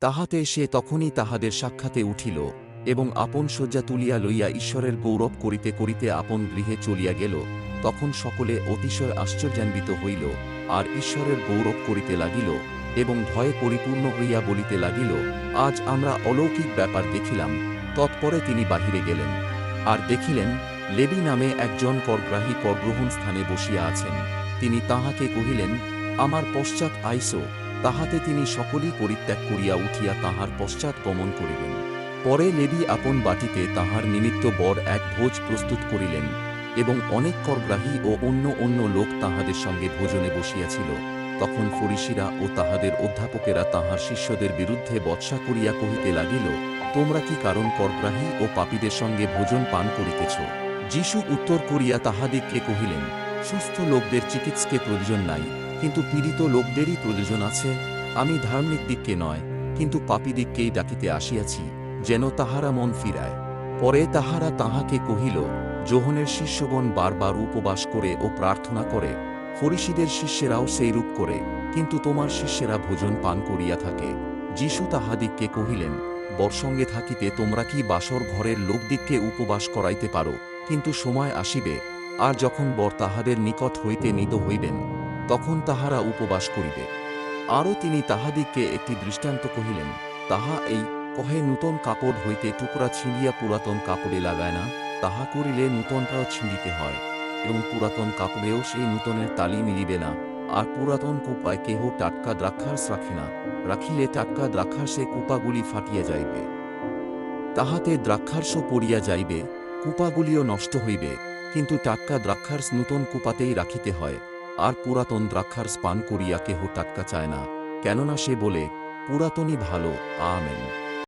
তাহাতে সে তখনই তাহাদের সাক্ষাতে উঠিল এবং আপন শয্যা তুলিয়া লইয়া ঈশ্বরের গৌরব করিতে করিতে আপন গৃহে চলিয়া গেল। তখন সকলে অতিশয় আশ্চর্যান্বিত হইল, আর ঈশ্বরের গৌরব করিতে লাগিল এবং ভয়ে পরিপূর্ণ হইয়া বলিতে লাগিল, আজ আমরা অলৌকিক ব্যাপার দেখিলাম। তৎপরে তিনি বাহিরে গেলেন, আর দেখিলেন লেবী নামে একজন করগ্রাহী করগ্রহণ স্থানে বসিয়া আছেন। তিনি তাহাকে কহিলেন, আমার পশ্চাৎ আইসো। তাহাতে তিনি সকলই পরিত্যাগ করিয়া উঠিয়া তাহার পশ্চাৎ গমন করিলেন। পরে লেবী আপন বাটিতে তাহার নিমিত্ত বড় এক ভোজ প্রস্তুত করিলেন, এবং অনেক করগ্রাহী ও অন্য অন্য লোক তাহাদের সঙ্গে ভোজনে বসিয়াছিল। তখন ফরিসীরা ও তাহাদের অধ্যাপকেরা তাহার শিষ্যদের বিরুদ্ধে বৎসা করিয়া কহিতে লাগিল, তোমরা কি কারণ করগ্রাহী ও পাপীদের সঙ্গে ভোজন পান করিতেছ? যীশু উত্তর করিয়া তাহাদিগকে কহিলেন, সুস্থ লোকদের চিকিৎসকে প্রয়োজন নাই, কিন্তু পীড়িত লোকদেরই প্রয়োজন আছে। আমি ধার্মিক দিককে নয়, কিন্তু পাপীদিগকেই ডাকিতে আসিয়াছি, যেন তাহারা মন ফিরায়। পরে তাহারা তাহাকে কহিল, যোহনের শিষ্যগণ বারবার উপবাস করে ও প্রার্থনা করে, ফরিসীদের শিষ্যেরাও সেইরূপ করে, কিন্তু তোমার শিষ্যেরা ভোজন পান করিয়া থাকে। যীশু তাহাদিগকে কহিলেন, বরসঙ্গে থাকিতে তোমরা কি বাসর ঘরের লোকদিগকে উপবাস করাইতে পারো? কিন্তু সময় আসিবে, আর যখন বর তাহাদের নিকট হইতে নীত হইবেন, তখন তাহারা উপবাস করিবে। আরও তিনি তাহাদিগকে একটি দৃষ্টান্ত কহিলেন, তাহা এই, কহে নূতন কাপড় হইতে টুকরা ছিঁড়িয়া পুরাতন কাপড়ে লাগায় না, তাহা করিলে নূতনটাও ছিঁড়িতে হয়, এবং পুরাতন কাপড়েও সেই নূতনের তালি মিলিবে না। আর পুরাতন কুপায় কেহ টাটকা দ্রাক্ষারস রাখে না, রাখিলে টাটকা দ্রাক্ষারসে কুপাগুলি ফাটিয়া যাইবে, তাহাতে দ্রাক্ষারস পড়িয়া যাইবে, কুপাগুলিও নষ্ট হইবে। কিন্তু টাটকা দ্রাক্ষারস নূতন কুপাতেই রাখিতে হয়। আর পুরাতন দ্রাক্ষারস পান করিয়া কেহ টাটকা চায় না, কেননা সে বলে, পুরাতনই ভালো। আমেন।